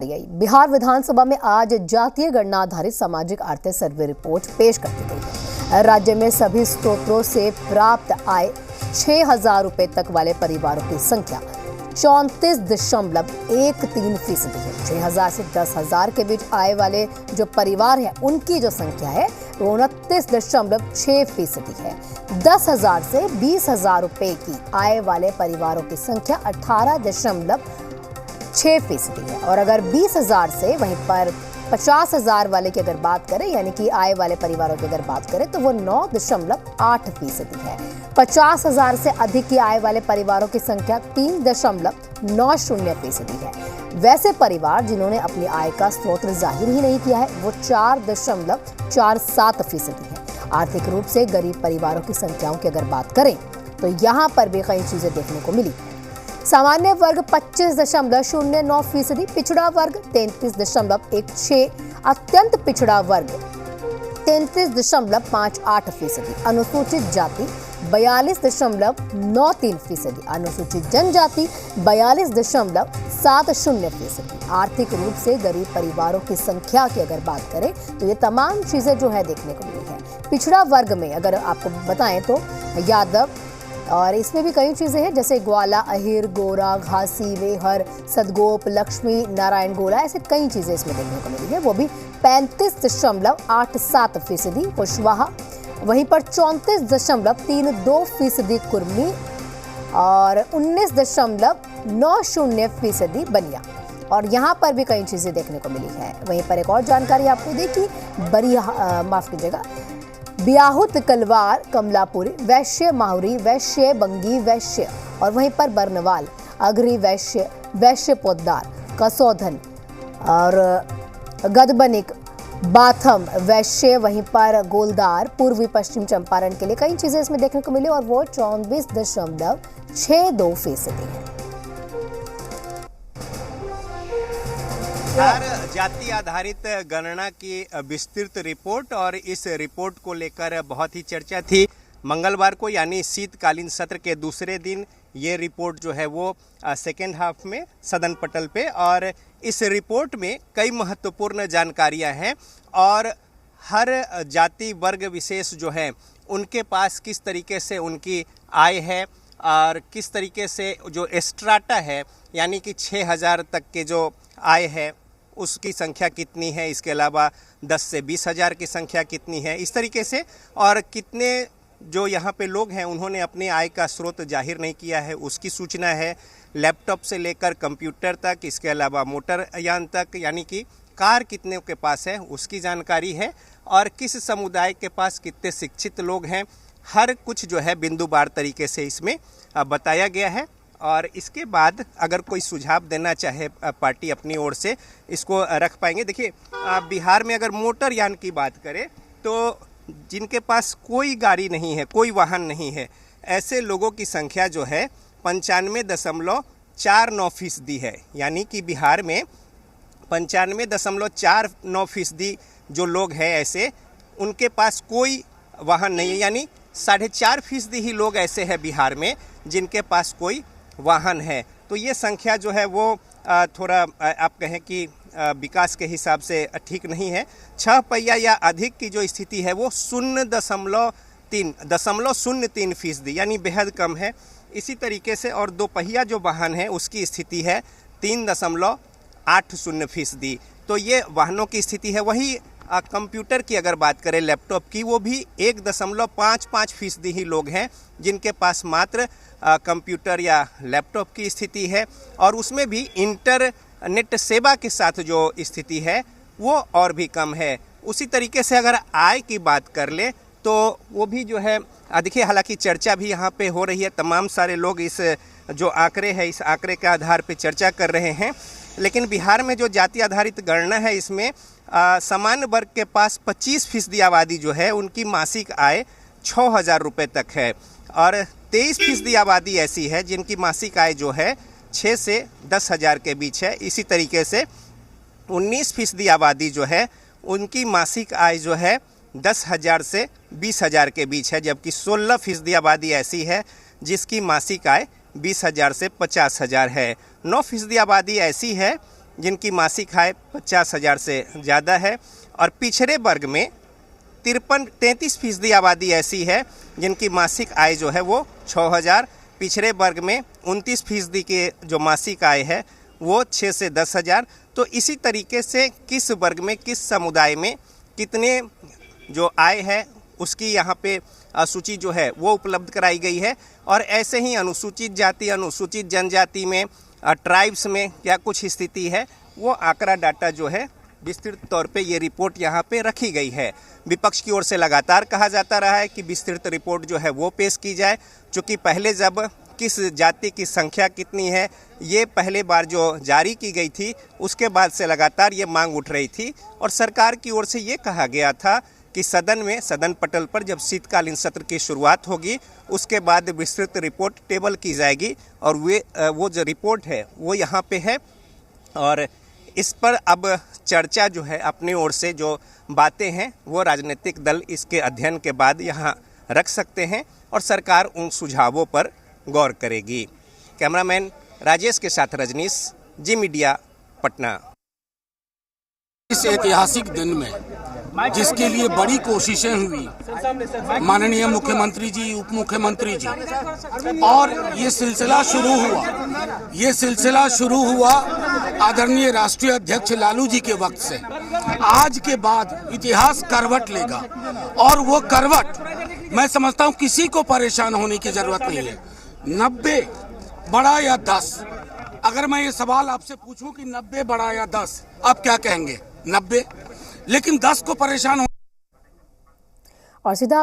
बिहार विधानसभा में आज जातीय गणना आधारित सामाजिक आर्थिक सर्वे रिपोर्ट पेश कर दी गई है। राज्य में सभी स्रोतों से प्राप्त आय 6,000 रुपए तक वाले परिवारों की संख्या 34.13% है। 6,000 से 10,000 के बीच आय वाले जो परिवार है उनकी जो संख्या है वो 29.6% है। 10,000 से 20,000 रुपए की आय वाले परिवारों की संख्या 18.6% है। और अगर 20,000 से वहीं पर 50,000 वाले की अगर बात करें यानी कि आय वाले परिवारों की अगर बात करें तो वो 9.8% है। 50,000 से अधिक की आय वाले परिवारों की संख्या 3.90% है। वैसे परिवार जिन्होंने अपनी आय का स्रोत जाहिर ही नहीं किया है वो 4.47% है। आर्थिक रूप से गरीब परिवारों की संख्याओं की अगर बात करें तो यहाँ पर भी कई चीजें देखने को मिली। सामान्य वर्ग 25.09%, पिछड़ा वर्ग 33.16%, अत्यंत पिछड़ा वर्ग 33.58%, अनुसूचित जाति 42.93%, अनुसूचित जनजाति 42.70%। आर्थिक रूप से गरीब परिवारों की संख्या की अगर बात करें तो ये तमाम चीजें जो है देखने को मिली है। पिछड़ा वर्ग में अगर आपको बताएं तो यादव, और इसमें भी कई चीजें हैं जैसे ग्वाला, अहिर, गोरा, घासी, वेहर, सदगोप, लक्ष्मी नारायण गोला, ऐसे कई चीजें इसमें देखने को मिली है। वो भी 35.87% कुशवाहा, वहीं पर 34.32% कुर्मी और 19.90% बनिया। और यहाँ पर भी कई चीजें देखने को मिली है। वहीं पर एक और जानकारी आपको दी कि बियाहुत, कलवार, कमलापुरी, वैश्य माहुरी, वैश्य बंगी, वैश्य, और वहीं पर बर्नवाल, अघरी वैश्य, वैश्य पोद्दार, कसौधन और गदबनिक, बाथम वैश्य, वहीं पर गोलदार, पूर्वी पश्चिम चंपारण के लिए कई चीजें इसमें देखने को मिली और वो 24.62% है। बिहार जाति आधारित गणना की विस्तृत रिपोर्ट, और इस रिपोर्ट को लेकर बहुत ही चर्चा थी। मंगलवार को यानी शीतकालीन सत्र के दूसरे दिन ये रिपोर्ट जो है वो सेकेंड हाफ में सदन पटल पे, और इस रिपोर्ट में कई महत्वपूर्ण जानकारियां हैं और हर जाति वर्ग विशेष जो है उनके पास किस तरीके से उनकी आय है और किस तरीके से जो स्ट्राटा है यानी कि 6,000 तक के जो आय है उसकी संख्या कितनी है, इसके अलावा 10 से 20,000 की संख्या कितनी है, इस तरीके से, और कितने जो यहाँ पे लोग हैं उन्होंने अपने आय का स्रोत जाहिर नहीं किया है उसकी सूचना है। लैपटॉप से लेकर कंप्यूटर तक, इसके अलावा मोटर यान तक यानी कि कार कितने के पास है उसकी जानकारी है, और किस समुदाय के पास कितने शिक्षित लोग हैं, हर कुछ जो है बिंदुवार तरीके से इसमें बताया गया है। और इसके बाद अगर कोई सुझाव देना चाहे पार्टी अपनी ओर से इसको रख पाएंगे। देखिए बिहार में अगर मोटर यान की बात करें तो जिनके पास कोई गाड़ी नहीं है, कोई वाहन नहीं है, ऐसे लोगों की संख्या जो है 95.49% है। यानी कि बिहार में 95.49% जो लोग हैं ऐसे उनके पास कोई वाहन नहीं है, यानी 4.5% ही लोग ऐसे हैं बिहार में जिनके पास कोई वाहन है। तो ये संख्या जो है वो थोड़ा आप कहें कि विकास के हिसाब से ठीक नहीं है। 6 पहिया या अधिक की जो स्थिति है वो 0.03% यानी बेहद कम है। इसी तरीके से और 2 पहिया जो वाहन है उसकी स्थिति है 3.80%। तो ये वाहनों की स्थिति है। वही कंप्यूटर की अगर बात करें, लैपटॉप की, वो भी 1.55% ही लोग हैं जिनके पास मात्र कंप्यूटर या लैपटॉप की स्थिति है, और उसमें भी इंटरनेट सेवा के साथ जो स्थिति है वो और भी कम है। उसी तरीके से अगर आय की बात कर ले तो वो भी जो है देखिए, हालांकि चर्चा भी यहाँ पे हो रही है, तमाम सारे लोग इस जो आंकड़े है इस आंकड़े के आधार पे चर्चा कर रहे हैं, लेकिन बिहार में जो जाति आधारित गणना है इसमें सामान्य वर्ग के पास 25% आबादी जो है उनकी मासिक आय 6,000 रुपये तक है, और 23% आबादी ऐसी है जिनकी मासिक आय जो है 6 से 10,000 के बीच है। इसी तरीके से 19% आबादी जो है उनकी मासिक आय जो है 10,000 से 20,000 के बीच है, जबकि 16% आबादी ऐसी है जिसकी मासिक आय 20,000 से 50,000 है। 9% आबादी ऐसी है जिनकी मासिक आय 50,000 से ज़्यादा है, और पिछड़े वर्ग में 33% आबादी ऐसी है जिनकी मासिक आय जो है वो 6,000, पिछड़े वर्ग में 29% के जो मासिक आय है वो 6 से 10,000। तो इसी तरीके से किस वर्ग में, किस समुदाय में कितने जो आय है उसकी यहाँ पे सूची जो है वो उपलब्ध कराई गई है। और ऐसे ही अनुसूचित जाति, अनुसूचित जनजाति में, ट्राइब्स में क्या कुछ स्थिति है वो आंकड़ा डाटा जो है विस्तृत तौर पे ये रिपोर्ट यहाँ पे रखी गई है। विपक्ष की ओर से लगातार कहा जाता रहा है कि विस्तृत रिपोर्ट जो है वो पेश की जाए, चूँकि पहले जब किस जाति की संख्या कितनी है ये पहले बार जो जारी की गई थी उसके बाद से लगातार ये मांग उठ रही थी, और सरकार की ओर से ये कहा गया था कि सदन पटल पर जब शीतकालीन सत्र की शुरुआत होगी उसके बाद विस्तृत रिपोर्ट टेबल की जाएगी, और वो जो रिपोर्ट है वो यहाँ पे है। और इस पर अब चर्चा जो है अपनी ओर से जो बातें हैं वो राजनीतिक दल इसके अध्ययन के बाद यहाँ रख सकते हैं, और सरकार उन सुझावों पर गौर करेगी। कैमरामैन राजेश के साथ रजनीश, जी मीडिया, पटना। इस ऐतिहासिक दिन में जिसके लिए बड़ी कोशिशें हुई माननीय मुख्यमंत्री जी, उप मुख्यमंत्री जी, और ये सिलसिला शुरू हुआ आदरणीय राष्ट्रीय अध्यक्ष लालू जी के वक्त से। आज के बाद इतिहास करवट लेगा, और वो करवट मैं समझता हूँ किसी को परेशान होने की जरूरत नहीं है। 90 बड़ा या 10, अगर मैं ये सवाल आपसे पूछूं कि 90 बड़ा या 10, आप क्या कहेंगे? 90, लेकिन 10 को परेशान हो। और सीधा